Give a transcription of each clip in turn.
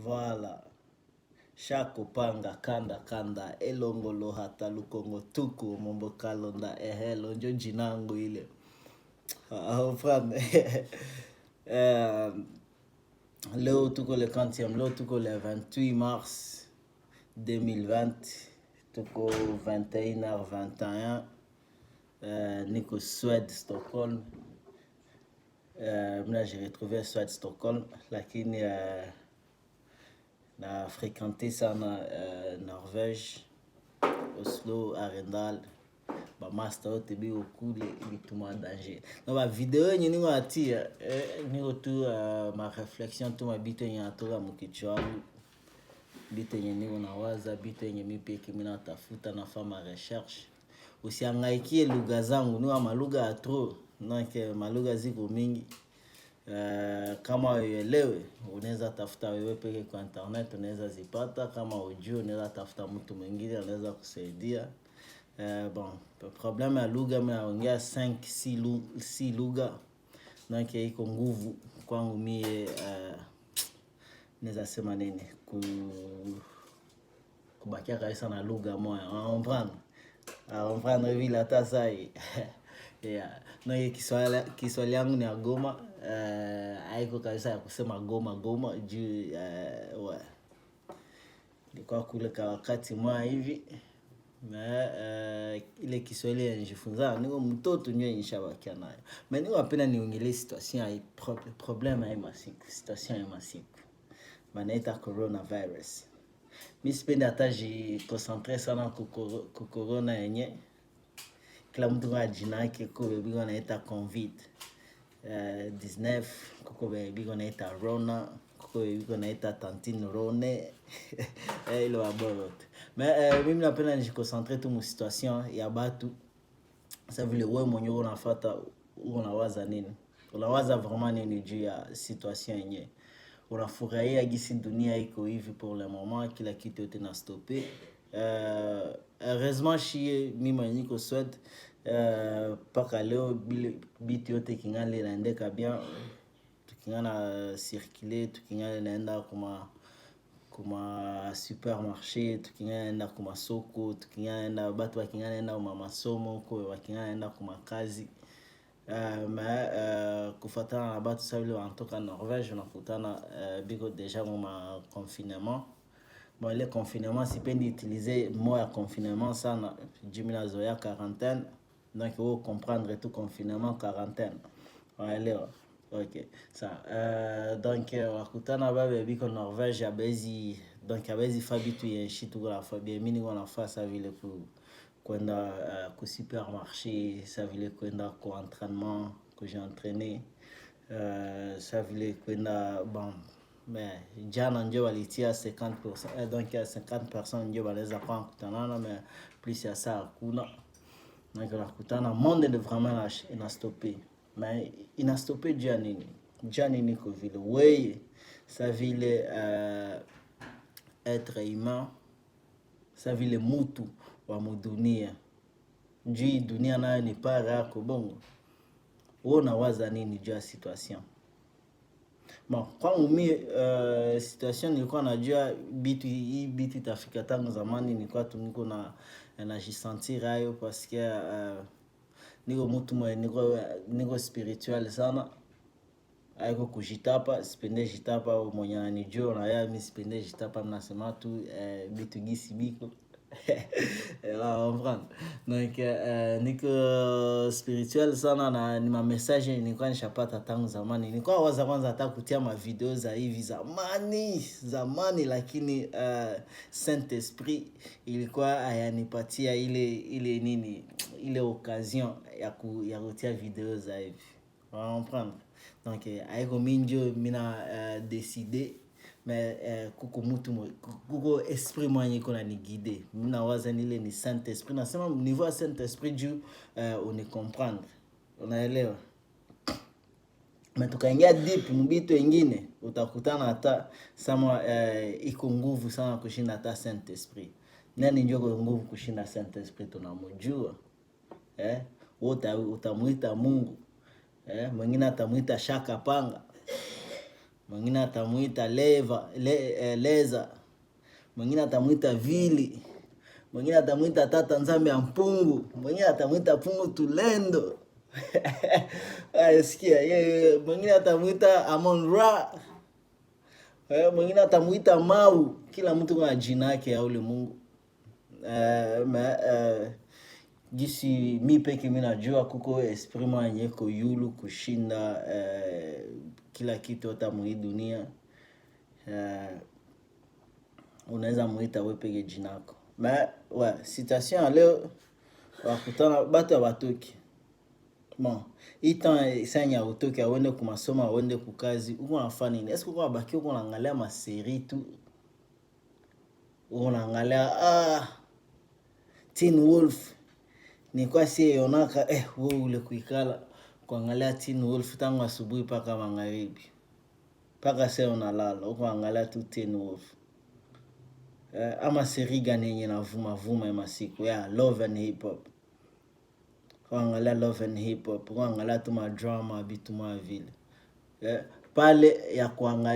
Voilà. Shako panga kanda kanda elongolo hata lukongo tuku mombo kalonda ehelo njo jinangu ile. Frère. Leo tuko le 40e, leo tuko le 28 mars 2020, tuko 21h21, niko Suède, Stockholm. Là j'ai retrouvé Suède, Stockholm, lakini na fréquenté sana Norvège, Oslo, Arendal, ba master ote biko kule bituma danger. No ba video yenye ningo atia niko tu ma réflexion tu mabito yenye atoka mkichwa wangu. Bito yenye niko nawaza, bito yenye mimi peke mimi natafuta na fama recherche. Usiangaikie lugha zangu, niwa malugha ya trop, nake malugha ziko mingi. Kama uelewe, unaweza tafuta wewe peke kwa internet, unaweza zipata. Kama ujue, unaweza tafuta mtu mwingine anaweza kusaidia. Bon, problème ya lugha mimi naongea 5-6 lugha. Donc iko nguvu kwangu mie naweza sema nini kubakia kabisa na lugha moja. On prend vile hata sai. Yeah. No Kiswahili yangu ni ya Goma. Haiko kabisa ya kusema Goma juu nilikuwa kule kwa wakati mwa hivi. Ile Kiswahili ya njifunza niko mtoto nyo nishabakia nayo. Mais niko napenda niongelee situation ya problème ya masiku, situation ya masiku. Banaita coronavirus. Mimi sipendi hata jiconcentre sana ku corona yenye. Kila mtu kwa jina yake kuko biko wanaita COVID 19, kuko biko wanaita Rona, kuko biko wanaita Tantine Rone. Ile waborote. Mais mimi napenda nijiconcentre tu mu situation ya batu. Sasa vile wewe mwenyewe unafuata unawaza nini? Unawaza vraiment nini juu ya situation yenyewe? Unafurahia gisi dunia iko hivi pour le moment, kila kitu yote na stopé. Heureusement shie mimi niko Suède, paka leo bitu yote kingale naendeka bien, tukingana circuler, tukingana naenda kuma supermarché, tukingana naenda kuma soko, tukingana naenda batu wakingana naenda kuma masomo, wakingana naenda kuma kazi. Kufatana na batu sa vile wanatoka Norvège, unakutana biko deja ma confinement. Bon, le confinement, sipendi utiliser mot ya confinement sana, jimi nazoea quarantaine. Donc il faut comprendre tout confinement, quarantaine. Waelewa. Ok. Ça donc wakutana babe biko Norvège abezi, donc abezi fabitu yenshi tuko la fabie mini kwa nafasa vile kwenda ku supermarché, ça vile kwenda ku entraînement que j'ai entraîné, ça vile kwenda bon. Mais jana ndio walitia 50%, donc 50% ndio wanaweza kwa kutanana, mais plus ya saa hakuna. Donc nakutana monde de vraiment ina stopé. Mais ina stopé juu ya nini? Juu ya nini kwa vile wewe ça vile être humain, ça vile mutu wa mudunia. Juu dunia nayo ni para yako bongo. Wewe unawaza nini juu ya situation? Bon, kwangu mimi situation nilikuwa najua bitu itafika tangu zamani, nilikuwa tu na jisentir hayo parce que niko mtu niko spiritual sana. Haiko kujitapa, sipende jitapa mwenye ananijua na yeye mimi sipende jitapa, mnasema tu bitu gisi biko. Donc niko spiritual sana na ni ma message nilikuwa nishapata tangu zamani. Nilikuwa waza kwanza hata kutia ma video za hivi zamani, lakini Saint Esprit ilikuwa hayanipatia ile nini, ile occasion ya kutia video za hivi. Comprendre? Donc haiko minjo mina décider. Mais kuko esprit mwenye iko na ni guider. Mimi nawaza nile ni Saint Esprit. Nasema niveau ya Saint Esprit juu uni comprendre. Unaelewa? Mais tukaingia deep mbitu wengine utakutana hata sama iko nguvu sana kushinda hata Saint Esprit. Nani ndio iko nguvu kushinda Saint Esprit tunamjua? Wote utamuita Mungu. Mwingine atamuita Shaka Panga. mwingine atamuita leza, mwingine atamuita vili, mwingine atamuita tata nzambe ya mpungu, mwingine atamuita pungu tulendo. Sikia, mwingine atamuita Amon Ra, mwingine atamuita Mau. Kila mtu kuna jina yake ya ule Mungu. Gisi mi peke mimi najua kuko esprit mwenye ko yulu kushinda kila kitu hata mwi dunia. Unaweza muita wewe peke jina lako. Citation leo wakutana batu ya batoki. Bon, itan sanya utoki awende kumasoma awende kukazi, uko unafanya nini? Est-ce que uko baki uko unaangalia ma série tu? Unaangalia Teen Wolf. Ni kwa si yonaka wewe ule kuikala kuangalia Teen Wolf tangu asubuhi paka magharibi. Paka sasa unalala, uko unaangalia tu Teen Wolf. Ama série gani yenye navuma ya masiku ya Love and Hip Hop. Kuangalia Love and Hip Hop, kuangalia tu madrama bitu mwa vile. Pale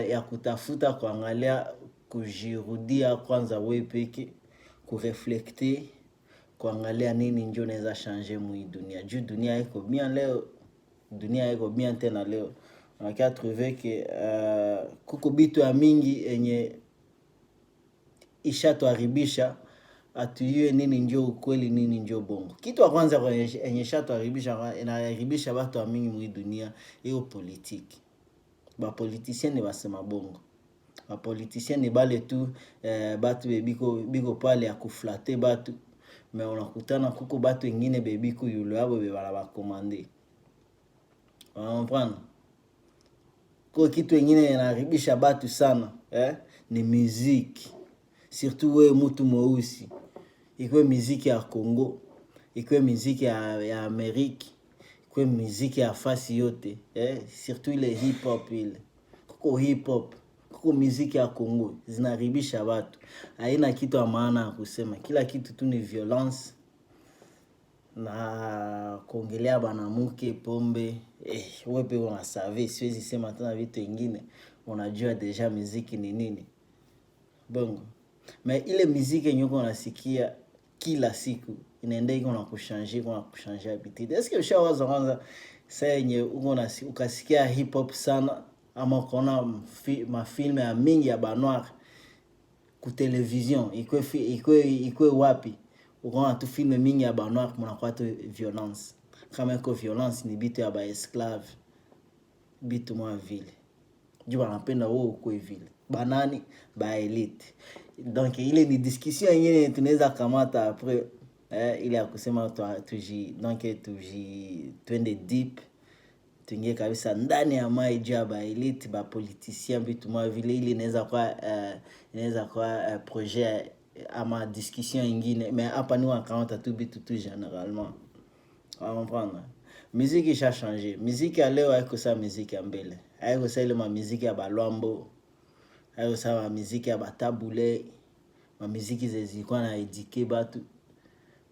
ya kutafuta kuangalia kujirudia kwanza wewe peke, kureflekte, kuangalia nini ndio naweza changer mwi dunia. Juu dunia iko bien leo, dunia iko bien tena leo. Unakia trouver que kuko bitu ya mingi enye ishatuharibisha, atuyue nini ndio ukweli nini ndio bongo. Kitu wa kwanza enye ishatuharibisha inaharibisha watu wa mingi mwi dunia hiyo politiki. Ba politiciens ni basema bongo. Ba politiciens ni bale tu batu biko pale ya kuflate batu, mais unakutana kuko batu wengine bebiko yulo yabo bebala ba komande. Unaona? Kwa kitu wengine inaharibisha batu sana, ni muziki. Surtout we mtu mweusi. Ikwe muziki ya Congo, ikwe muziki ya Amerika, ikwe muziki ya fasi yote, surtout ile hip hop ile. Kuko hip hop, kuko muziki ya Congo, zinaribisha watu. Haina kitu ya maana kusema. Kila kitu tu ni violence na kuongelea banamuke, pombe. Wewe pe unasave, siwezi sema tena vitu vingine. Unajua deja muziki ni nini. Bongo. Mais ile muziki yenye uko unasikia kila siku inaenda iko na kuchanger habitude. Est-ce que ushawaza kwanza saa yenye uko ukasikia hip hop sana ama ukaona mafilme ya mingi ya banoir ku television ikwe wapi ukaona tu filme mingi ya banoir mnakuwa tu violence. Kama iko violence ni bitu ya ba esclave, bitu mwa vile. Juu wanapenda wao ukwe vile. Banani ba elite. Donc ile ni discussion yenyewe tunaweza kamata après ile ya kusema twende deep, tuingie kabisa ndani ya maji ya ba elite ba politiciens vitu mwa vile. Ile inaweza kwa projet ama discussion nyingine, mais hapa ni wakaunta tu bitu tu généralement. On comprendre. Musique isha changer. Musique ya leo haiko sa musique ya mbele. Haiko sa ile ma musique ya balwambo. Haiko sa ma musique ya batabule. Ma musique zilikuwa na eduke batu.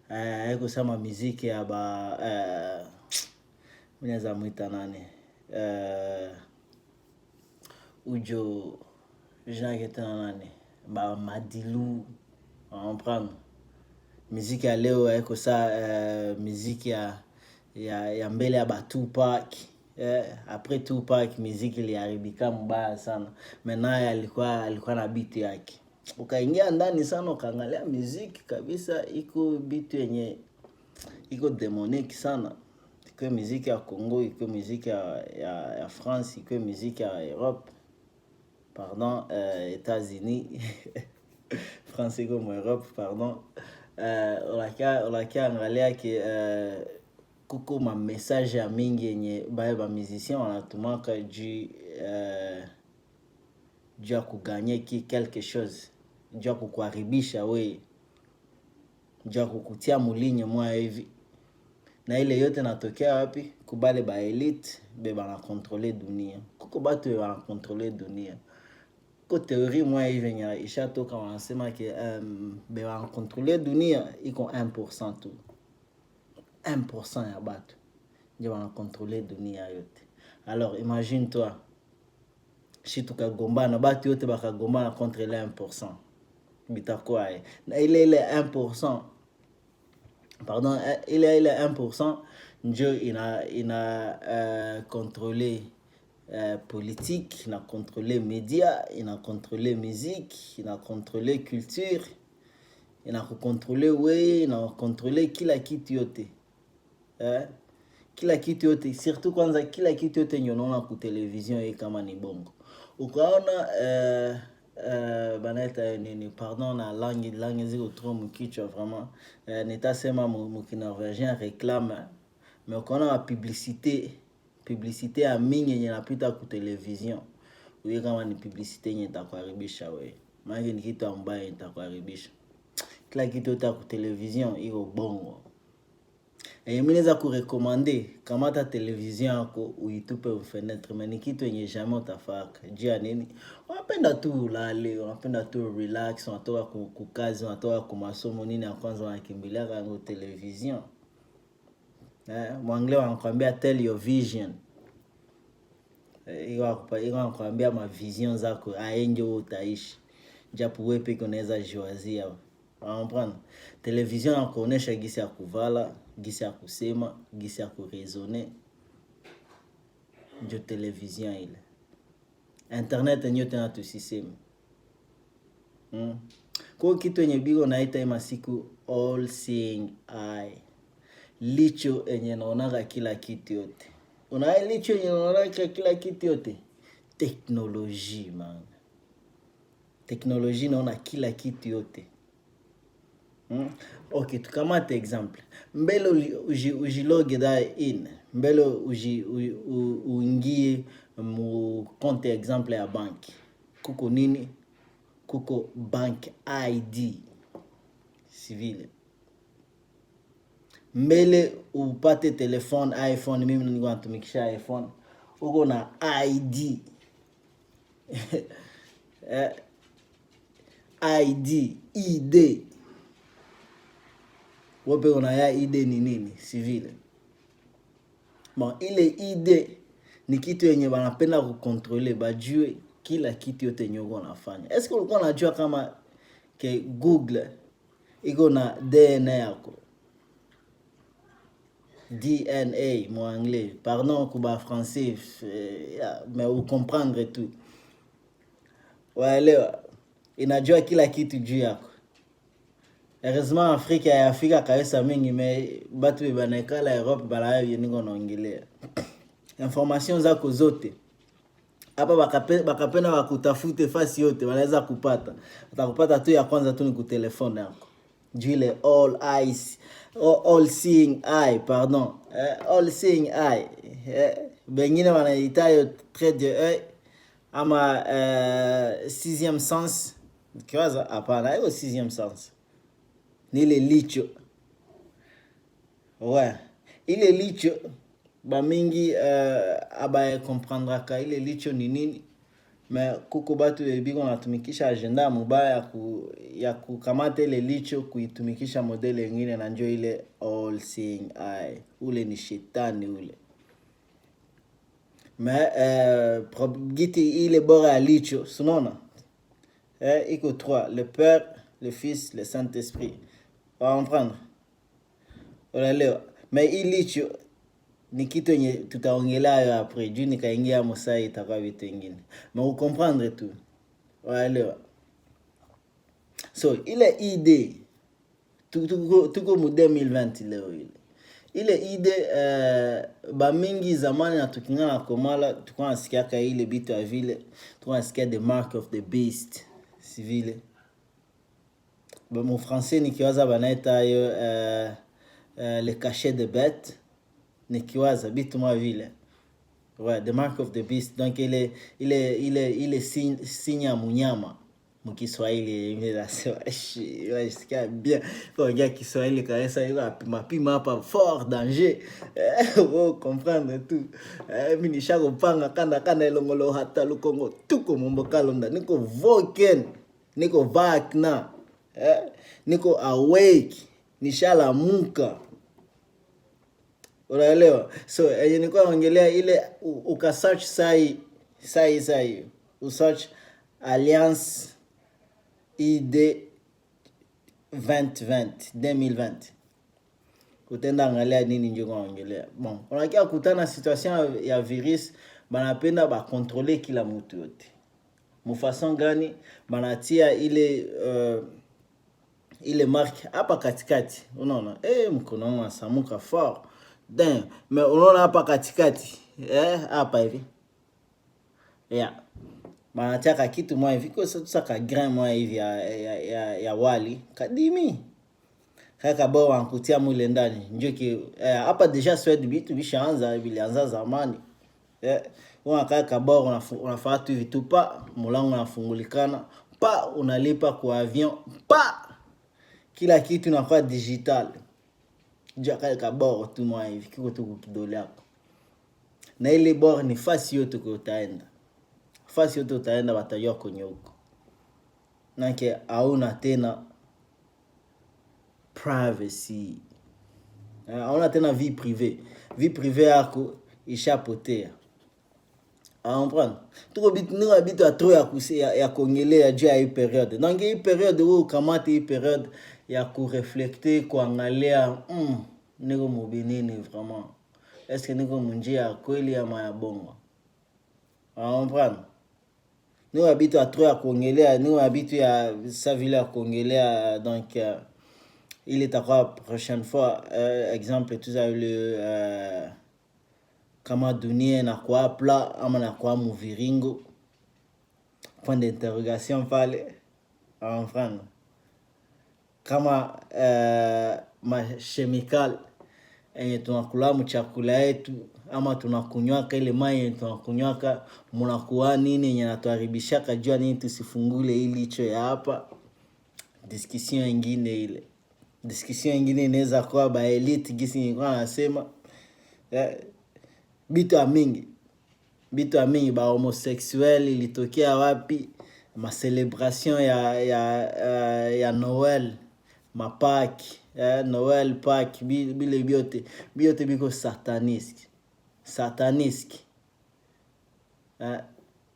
Haiko sa ma musique ya unaweza muita nani? Ujo jina ketana nani? Ba Madilu. On prend. Musique ya leo haiko sa musique ya mbele ya ba Tupac. Après Tupac musique iliharibika mbaya sana. Maintenant alikuwa na beat yake. Ukaingia ndani sana ukaangalia musique kabisa iko beat yenye iko demonique sana. Iko musique ya Congo, iko musique ya France, iko musique ya Europe. Pardon, États-Unis. France iko mu Europe, pardon. Olakia angalia ke kuko ma message ya mingi yenye ba musicien wanatumaka juu ya kuganye quelque chose, juu ya kukuharibisha we, juu ya kukutia mulinye mwa hivi. Na ile yote natokea wapi? Kubale ba elite beba na contrôler dunia. Kuko batu beba na contrôler dunia. Kwa teori mwa hivi yenye ishatoka wanasema ke beba na contrôler dunia iko 1% tu. 1% ya batu ndio wana contrôler dunia yote. Alors imagine toi si tukagombana batu yote bakagombana contre le 1%, bitakuwa na ile 1%, pardon, ile 1% njo ina contrôler politique, ina contrôler média, ina contrôler musique, ina contrôler culture, ina contrôler we, ina contrôler kila kitu yote. Kila kitu yote, surtout kwanza kila kitu yote nyo naona ku television kama ni bongo. Ukaona banaita nini, pardon na langue ziko trop mkichwa vraiment, nitasema mkinorvégien réclame, mais ukaona wa publicité ya mingi yenye napita ku television, uye kama ni publicité yenye itakuharibisha wewe, maana ni kitu ambaye itakuharibisha. Kila kitu yote ku television iko bongo. Mimi naweza kurekomande kamata television yako uitupe fenêtre, mais ni kitu yenye jamais utafaka. Jia nini? Unapenda tu ulale, unapenda tu relax, unatoka kukazi, unatoka kwa masomo nini ya kwanza unakimbilia kwa television. Mwangle wanakuambia tell your vision. Wanakuambia ma vision zako, aenjo utaishi. Japo wewe peke unaweza jiwazia. Unaona? Television inakuonesha gisi ya kuvala, gisi ya kusema, gisi ya kurezoner. Ndio television ile. Internet nyo tena tusiseme. Kwa kitu yenye bigo naita ima siku all seeing eye. Licho yenye naonaga kila kitu yote. Unaye licho yenye naonaga kila kitu yote. Teknolojia man. Teknolojia naona kila kitu yote. Okay, tukamate example. Mbele ujiloge da in. Mbele uingie mu compte example ya banki. Kuko nini? Kuko bank ID. Civile. Mbele upate telefone iPhone, mimi niko natumikisha iPhone. Uko na ID. ID. Wape unaya ID ni nini? Civile. Bon, ile ID ni kitu yenye wanapenda kukontrole, bajue kila kitu yote yenye uko unafanya. Est-ce que ulikuwa unajua kama ke Google iko na DNA yako? DNA mon anglais, pardon kuba français, mais vous comprendre tout. Waelewa, inajua kila kitu juu yako. Heureusement Afrika ya Afrika kabisa mingi, me batu banekala Europe bala yeningo naongelea. Information zako zote hapa bakapenda wakutafute fasi yote wanaweza kupata. Watakupata tu ya kwanza tu ni ku telefone yako. Jule all seeing eye, pardon. All seeing eye. Bengine wanaitayo trait de œil ama sixième sens. Kiwaza hapana, hiyo sixième sens. Ni ile licho. Ouais. Ile licho ba mingi aba comprendre ka ile licho ni nini, mais kuko batu biko natumikisha agenda mubaya ya kukamata ile licho kuitumikisha modele nyingine, na njoo ile all seeing eye. Ule ni shetani ule. Mais probabilité ile bora ya licho, sunona iko 3, le Père, le Fils, le Saint-Esprit. On va prendre. Unaelewa? Mais ile licho ni kitu yenye tutaongelea après, juu nikaingia mosai itakuwa vitu vingine. Mais vous comprendre tout. Unaelewa? So ile idée tuko mu 2020 leo ile. Ile idée ba mingi zamani na tukingana komala tukua nasikia ka ile bitu ya vile, tukua nasikia the mark of the beast civile. Ba mu français nikiwaza banaita yo le cachet de bête, nikiwaza bitu mwa vile. Ouais, the mark of the beast. Donc ile signe ya munyama mkiswahili ile nasema sikia bien kwa Kiswahili kabisa, ile mapima hapa fort danger. Vous comprendre tout. Mimi nishakopanga kanda elongolo hata lukongo tuko mombokalo niko voken, niko vakna, niko awake, nishalamuka. Unaelewa? So nilikuwa naongelea ile ukasearch sai usearch Alliance ID 2020. Utenda angalia nini ndio kuongelea. Bon, unakia kutana situation ya virus, banapenda ba contrôler kila mtu yote. Mufason gani banatia ile marque hapa katikati. Unaona? Mkono wangu unasamuka fort. Mais unaona hapa katikati. Hapa hivi. Banatia kitu mwa hivi kwa sasa grain mwa hivi ya wali. Kadimi. Kaka bao wankutia mule ndani. Njoki hapa deja Swede bitu bishaanza bilianza zamani. Kaka bao unafaa tu hivi tu pa mulango unafungulikana, pa unalipa kwa avion, pa kila kitu inakuwa digital. Ndio kaka bao tu mwa hivi kiko tu kidole yako. Na ile bor ni fasi yote kwa utaenda. Fasi yote utaenda watajua kwenye huko. Nake hauna tena privacy. Hauna tena vie privée. Vie privée yako ishapotea. Comprendre? Tuko bitu a trop ya kuongelea juu ya hii periode. Donc hii periode wewe kamata hii periode ya kureflecter, kuangalia niko mubinini vraiment. Est-ce que niko munjia kweli ama ya bongo? Comprendre? Nous habitons à trop à Congelea, nous habitons à Saville à Congelea, donc il est à quoi prochaine fois, exemple, tout ça, le kama dunia na kwa pla, ama na kwa muviringo, point d'interrogation pale, en France. Kama machemical, tunakula mchakula yetu, ama tunakunywaka ile mai tunakunywaka, munakuwa nini yenye natuharibishaka jua nini tusifungule ili hicho ya hapa. Discussion ingine ile. Discussion ingine inaweza kuwa ba elite gisi nilikuwa nasema. Bitu ya mingi ba homosexuel ilitokea wapi? Ma celebration ya Noel, ma Pâques, Noel, Pâques, bile biote biko sataniski.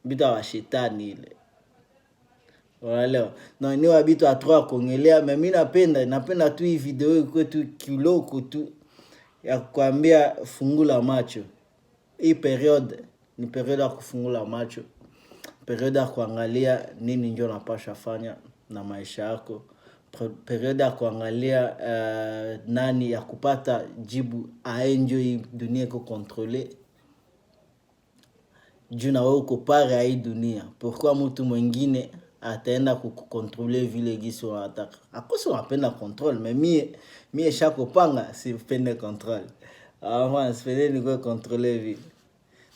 Bitu wa shetani ile. Wala no ni wabitu atro kuongelea, mais mimi napenda tu hii video iko tu kiloko tu ya kuambia fungula macho. Hii periode ni periode ya kufungula macho. Periode ya kuangalia nini ndio unapaswa fanya na maisha yako. Periode ya kuangalia nani ya kupata jibu aenjoy dunia iko contrôler. Juna wewe uko pare ya hii dunia. Pourquoi mtu mwingine ataenda kukontrole vile gisi unataka? Akoso unapenda control, mais mie shako panga sipende control. Moi sipende niko contrôler vile.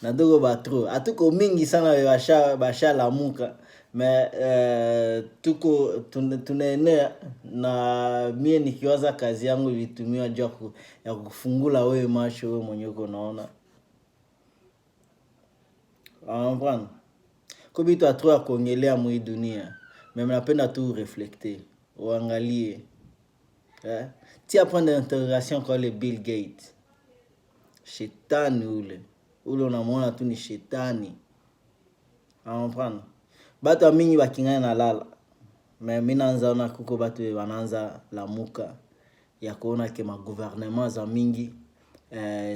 Na dogo batro. Atuko mingi sana basha lamuka. Mais tuko tunaenea na mie nikiwaza kazi yangu ilitumia juu ya kufungula wewe macho wewe mwenyewe unaona. Comprendre? Kubitu atro ya kuongelea mwi dunia. Mimi napenda tu reflecter, uangalie. Tia point d'interrogation kwa le Bill Gates. Shetani ule unamwona tu ni shetani. Comprendre? Batu mingi bakingana na lala. Mimi naanza ona kuko batu wanaanza lamuka ya kuona kama gouvernement za mingi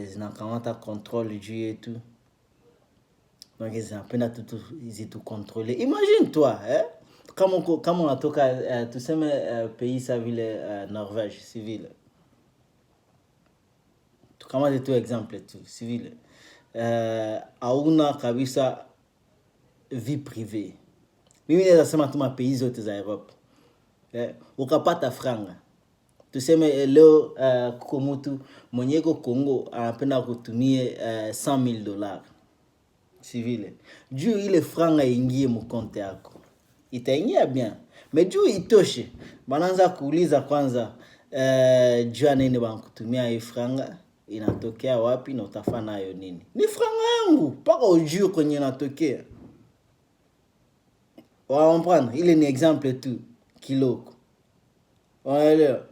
zinakamata control juu yetu. Donc zinapenda tu zitu contrôler. Imagine toi, kama unatoka tuseme pays sa vile Norvège, civile. Kama tu exemple tu civile. Hauna kabisa vie privée. Mimi naweza sema tu ma pays zote za Europe. Ukapata franga. Tuseme leo kuko mtu mwenye ko Kongo anapenda kutumie $100,000. Civile. Juu ile franga ingie mu konte yako. Itaingia bien. Mais juu itoshe. Banaanza kuuliza kwanza jua nini bankutumia hii franga, inatokea wapi na utafanya nayo nini? Ni franga yangu, paka ujue kwenye inatokea. Comprendre? Ile ni exemple tu kiloko. Waelewa?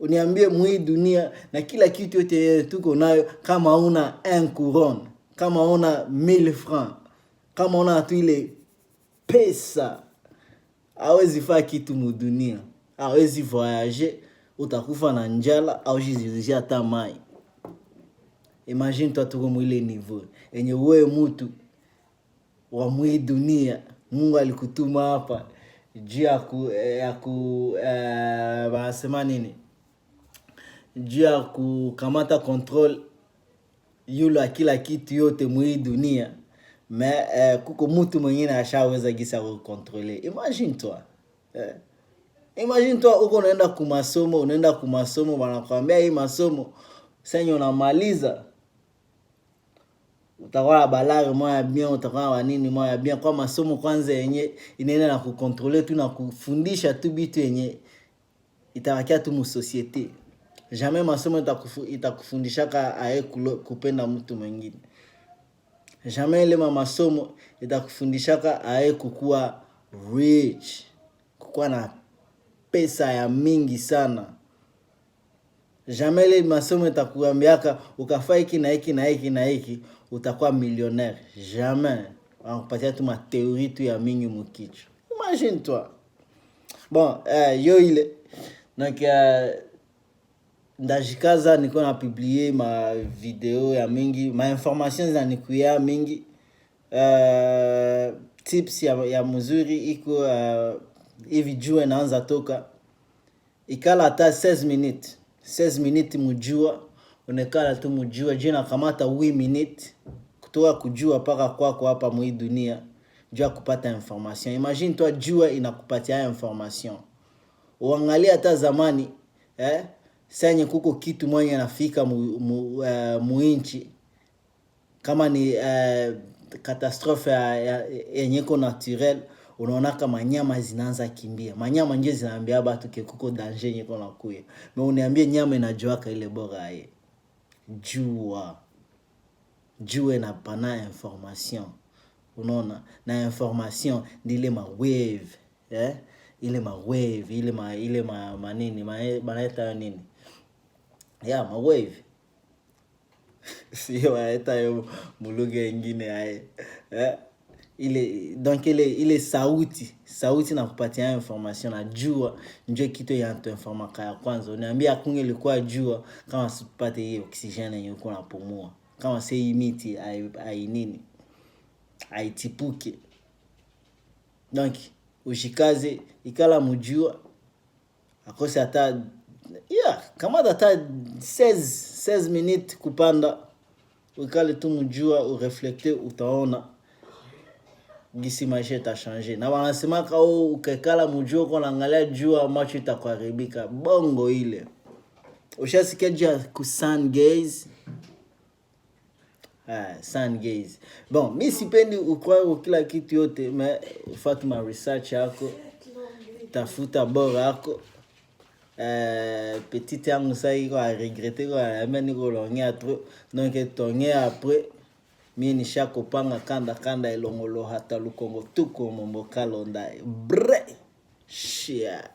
Uniambie mwi dunia na kila kitu yote tuko nayo, kama una 1 couronne, kama una 1000 francs, kama una tu ile pesa hawezi faa kitu mudunia, hawezi voyager, utakufa na njala au jizizi hata mai. Imagine toi tuko mwile niveau enye wewe mtu wa mwi dunia Mungu alikutuma hapa juu ya wanasema nini, juu ya kukamata control yule kila kitu yote mwi dunia, mais kuko mtu mwingine ashaweza gisa kucontroller. Imagine toi imagine toi uko unaenda kumasomo wanakuambia hii masomo sasa unamaliza utakuwa na balari moya bien, utakuwa na nini moya bien. Kwa masomo kwanza yenye inaenda na kucontroller tu na kufundisha tu bitu yenye itawakia tu mu societe. Jamais masomo itakufundishaka aye kupenda mtu mwingine. Jamais ile masomo itakufundishaka aye kukua rich, kukua na pesa ya mingi sana. Jamais ile masomo itakuambiaka ukafanya hiki na hiki na hiki na hiki utakuwa millionnaire. Jamais. Wanakupatia tu ma théorie tu ya mingi mukichwa. Imagine toi. Bon, yo ile donc ndajikaza niko na publier ma video ya mingi, ma informations za nikuya mingi. Tips ya mzuri iko hivi jua naanza toka. Ikala hata 16 minutes mujua, unekala tu mujua, jina kamata 8 minutes kutoka kujua paka kwako hapa mwi dunia, jua kupata information. Imagine toi jua inakupatia information. Uangalia hata zamani senye kuko kitu mwenye nafika muinchi, kama ni katastrofe yenye iko naturel, unaona kama nyama zinaanza kimbia. Manyama nje zinaambia batu ke kuko danger yenye iko nakuya. Me uniambie nyama inajuaka ile bora aye. Jua na pana information. Unaona, na information ndile ma wave, ile ma wave, ile manini, banaita nini? Ma wave. Sio waeta yo muluga ingine aye. Donc ile sauti na kupatia information na jua nje kitu ya to informaka ya kwanza. Uniambia kunge ilikuwa jua kama sipate hiyo oksijeni yenye uko napumua, kama sei miti ai nini aitipuke. Donc ushikaze ikala mujua akose hata kama hata 16 minutes kupanda, ukale tu mujua ureflecte, utaona gisi maisha itachange. Na wanasema kao ukekala mujua kwa naangalia jua macho itakuharibika. Bongo ile. Ushasikia jua ku sun gaze? Sun gaze. Bon, mi sipendi ukwa kila kitu yote, me ufatu ma research yako, tafuta bora yako. Petite yangu sa iko a regretter kwa ameni ko longea trop, donc tongea après mie nisha kopanga kanda elongolo hata lukongo tuko momokalo ndai bre shia.